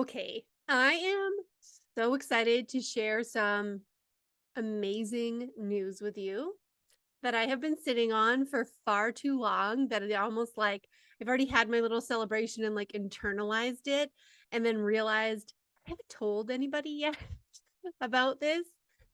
Okay, I am so excited to share some amazing news with you that I have been sitting on for far too long that it almost like I've already had my little celebration and like internalized it and then realized I haven't told anybody yet about this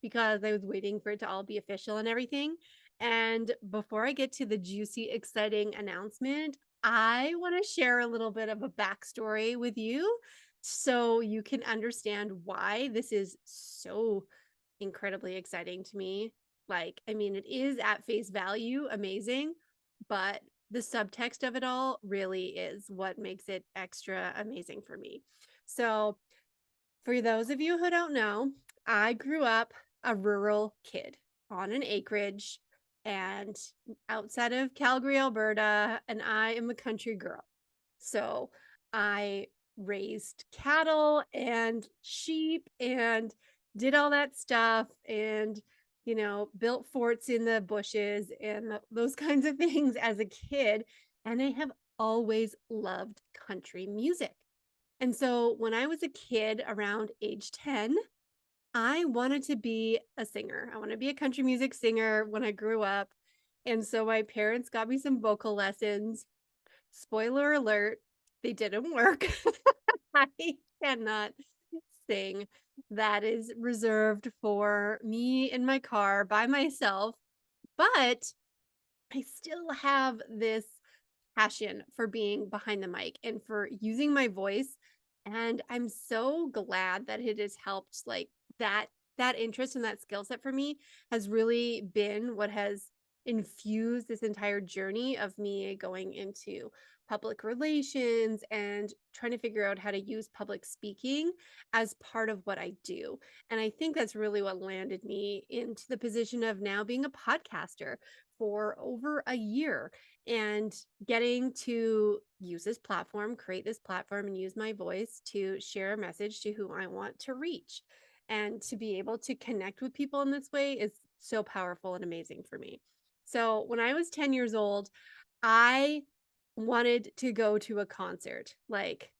because I was waiting for it to all be official and everything. And before I get to the juicy, exciting announcement, I want to share a little bit of a backstory with you so you can understand why this is so incredibly exciting to me. Like, I mean, it is at face value amazing, but the subtext of it all really is what makes it extra amazing for me. So, for those of you who don't know, I grew up a rural kid on an acreage and outside of Calgary, Alberta, and I am a country girl. So I raised cattle and sheep and did all that stuff and, built forts in the bushes and those kinds of things as a kid. And I have always loved country music. And so when I was a kid around age 10, I wanted to be a singer. I want to be a country music singer when I grew up. And so my parents got me some vocal lessons. Spoiler alert, they didn't work. I cannot sing. That is reserved for me in my car by myself. But I still have this passion for being behind the mic and for using my voice. And I'm so glad that it has helped that interest and that skill set for me has really been what has infused this entire journey of me going into public relations and trying to figure out how to use public speaking as part of what I do. And I think that's really what landed me into the position of now being a podcaster for over a year and getting to use this platform, create this platform, and use my voice to share a message to who I want to reach. And to be able to connect with people in this way is so powerful and amazing for me. So when I was 10 years old, I wanted to go to a concert. Like,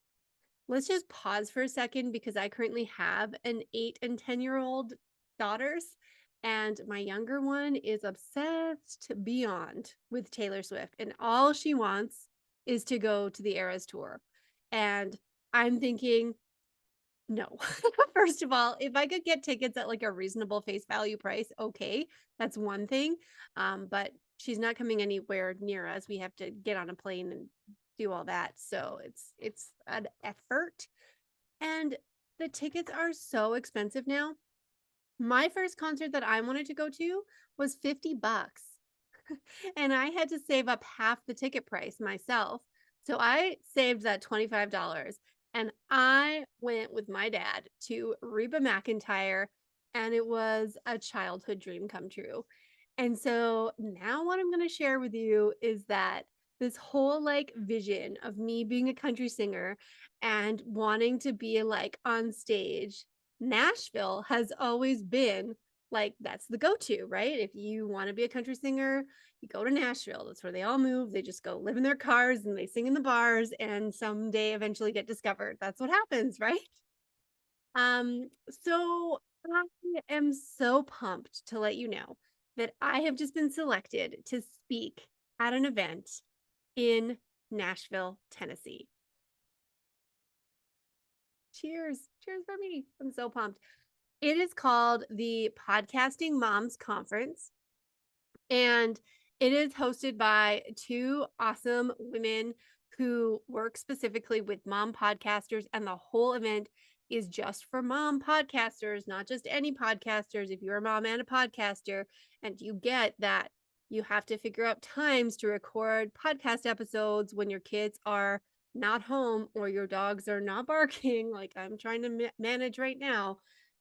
let's just pause for a second because I currently have an 8 and 10-year-old daughters, and my younger one is obsessed beyond with Taylor Swift, and all she wants is to go to the Eras tour. And I'm thinking, no. First of all, if I could get tickets at like a reasonable face value price, okay, that's one thing. But she's not coming anywhere near us. We have to get on a plane and do all that. So it's an effort. And the tickets are so expensive now. My first concert that I wanted to go to was $50. And I had to save up half the ticket price myself. So I saved that $25 and I went with my dad to Reba McEntire, and it was a childhood dream come true. And so now what I'm going to share with you is that this whole like vision of me being a country singer and wanting to be like on stage, Nashville has always been like that's the go-to, right? If you want to be a country singer, you go to Nashville. That's where they all move. They just go live in their cars and they sing in the bars and someday eventually get discovered. That's what happens, right? So I am so pumped to let you know that I have just been selected to speak at an event in Nashville, Tennessee. Cheers. Cheers for me. I'm so pumped. It is called the Podcasting Moms Conference, and it is hosted by two awesome women who work specifically with mom podcasters. And the whole event is just for mom podcasters, not just any podcasters. If you're a mom and a podcaster, and you get that you have to figure out times to record podcast episodes when your kids are not home or your dogs are not barking, like I'm trying to manage right now,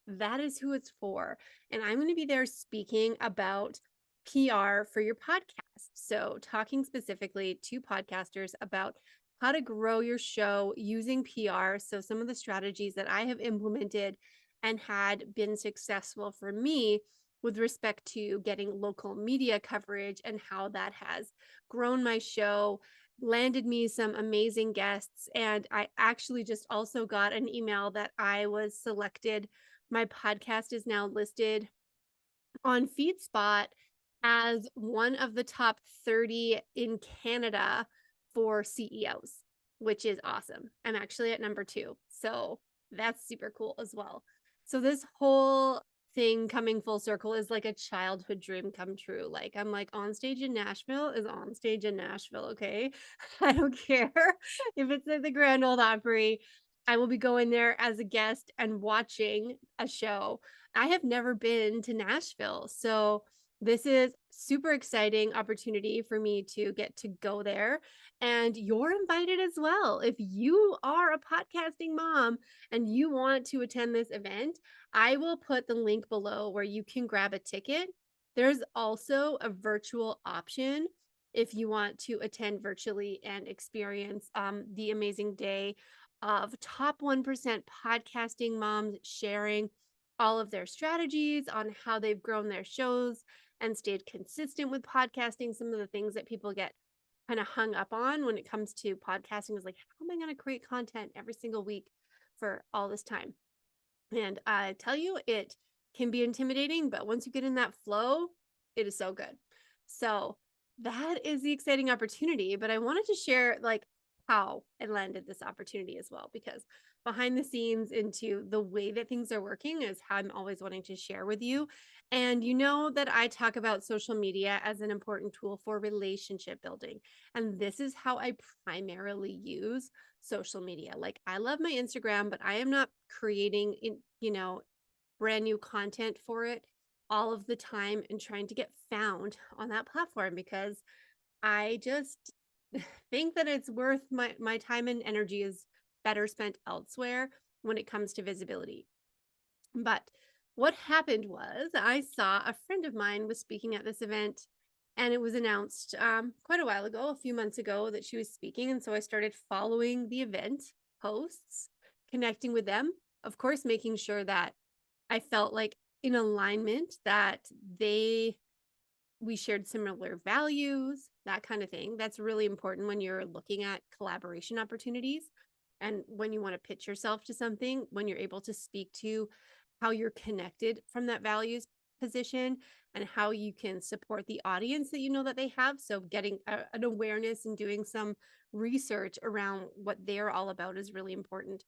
that is who it's for. And I'm going to be there speaking about PR for your podcast. So, talking specifically to podcasters about how to grow your show using PR. So, some of the strategies that I have implemented and had been successful for me with respect to getting local media coverage and how that has grown my show landed me some amazing guests. And I actually just also got an email that I was selected. My podcast is now listed on FeedSpot as one of the top 30 in Canada for CEOs, which is awesome. I'm actually at number 2. So that's super cool as well. So this whole thing coming full circle is like a childhood dream come true. Like I'm like on stage in Nashville is on stage in Nashville, okay? I don't care if it's at the Grand Ole Opry. I will be going there as a guest and watching a show. I have never been to Nashville. So this is super exciting opportunity for me to get to go there, and you're invited as well. If you are a podcasting mom and you want to attend this event, I will put the link below where you can grab a ticket. There's also a virtual option if you want to attend virtually and experience the amazing day of top 1% podcasting moms sharing all of their strategies on how they've grown their shows and stayed consistent with podcasting. Some of the things that people get kind of hung up on when it comes to podcasting is like, how am I going to create content every single week for all this time? And I tell you, it can be intimidating, but once you get in that flow, it is so good. So that is the exciting opportunity. But I wanted to share like how I landed this opportunity as well, because behind the scenes into the way that things are working is how I'm always wanting to share with you. And you know that I talk about social media as an important tool for relationship building. And this is how I primarily use social media. Like I love my Instagram, but I am not creating brand new content for it all of the time and trying to get found on that platform, because I just think that it's worth my time and energy is better spent elsewhere when it comes to visibility. But what happened was I saw a friend of mine was speaking at this event, and it was announced quite a while ago, a few months ago, that she was speaking. And so I started following the event posts, connecting with them, of course, making sure that I felt like in alignment, that we shared similar values, that kind of thing. That's really important when you're looking at collaboration opportunities and when you want to pitch yourself to something, when you're able to speak to how you're connected from that values position and how you can support the audience that you know that they have. So getting an awareness and doing some research around what they're all about is really important.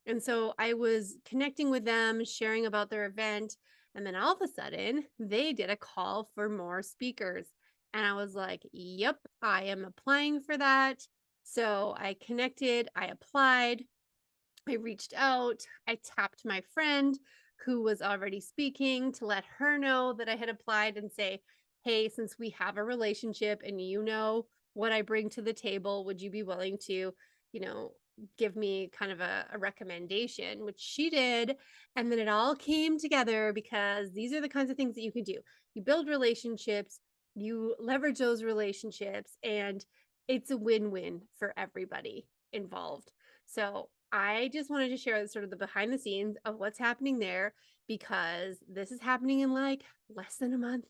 And so I was connecting with them, sharing about their event, and then all of a sudden, they did a call for more speakers. And I was like, yep, I am applying for that. So I connected, I applied, I reached out, I tapped my friend who was already speaking to let her know that I had applied and say, hey, since we have a relationship and you know what I bring to the table, would you be willing to, you know, give me kind of a recommendation, which she did. And then it all came together because these are the kinds of things that you can do. You build relationships, you leverage those relationships, and it's a win-win for everybody involved. So I just wanted to share sort of the behind the scenes of what's happening there, because this is happening in like less than a month.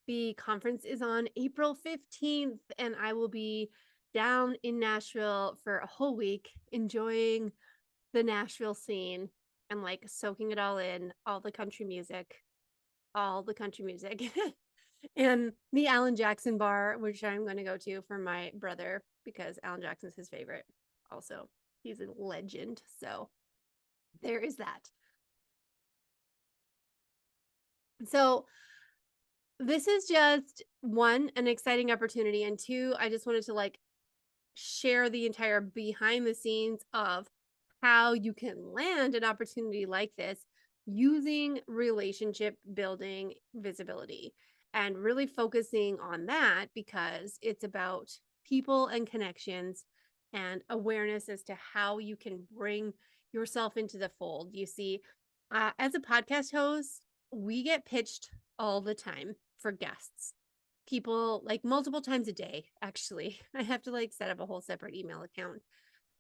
The conference is on April 15th, and I will be down in Nashville for a whole week, enjoying the Nashville scene and like soaking it all in, all the country music, all the country music. And the Alan Jackson bar, which I'm going to go to for my brother because Alan Jackson's his favorite. Also, he's a legend. So there is that. So this is just one, an exciting opportunity, and two, I just wanted to like share the entire behind the scenes of how you can land an opportunity like this using relationship building visibility and really focusing on that, because it's about people and connections and awareness as to how you can bring yourself into the fold. You see, as a podcast host, we get pitched all the time for guests, people like multiple times a day. Actually, I have to like set up a whole separate email account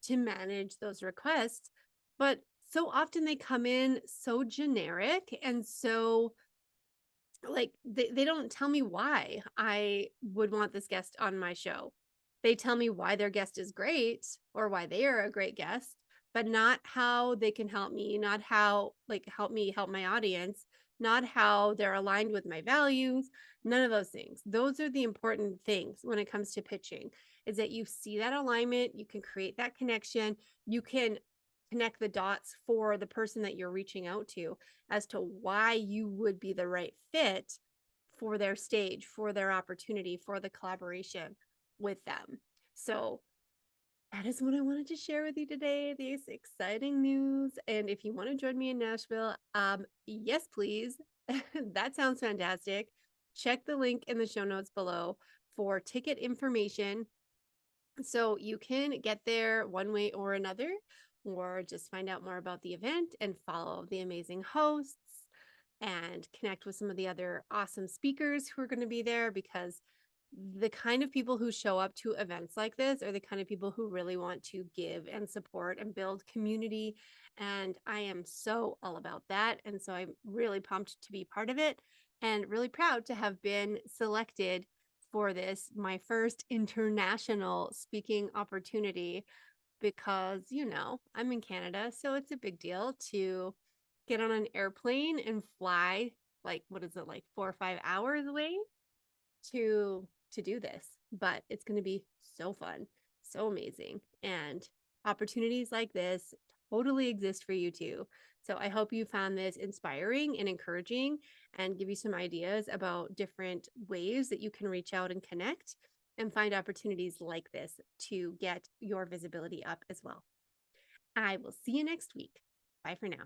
to manage those requests, but so often they come in so generic and so like they don't tell me why I would want this guest on my show. They tell me why their guest is great or why they are a great guest, but not how they can help me, not how, like, help me help my audience, not how they're aligned with my values, none of those things. Those are the important things when it comes to pitching, is that you see that alignment, you can create that connection, you can connect the dots for the person that you're reaching out to as to why you would be the right fit for their stage, for their opportunity, for the collaboration with them. So that is what I wanted to share with you today. These exciting news. And if you want to join me in Nashville, yes, please. That sounds fantastic. Check the link in the show notes below for ticket information so you can get there one way or another, or just find out more about the event and follow the amazing hosts and connect with some of the other awesome speakers who are going to be there, because the kind of people who show up to events like this are the kind of people who really want to give and support and build community. And I am so all about that. And so I'm really pumped to be part of it and really proud to have been selected for this, my first international speaking opportunity, because, I'm in Canada, so it's a big deal to get on an airplane and fly, like, what is it, like 4 or 5 hours away to do this. But it's going to be so fun, so amazing, and opportunities like this totally exist for you too. So I hope you found this inspiring and encouraging, and give you some ideas about different ways that you can reach out and connect and find opportunities like this to get your visibility up as well. I will see you next week. Bye for now.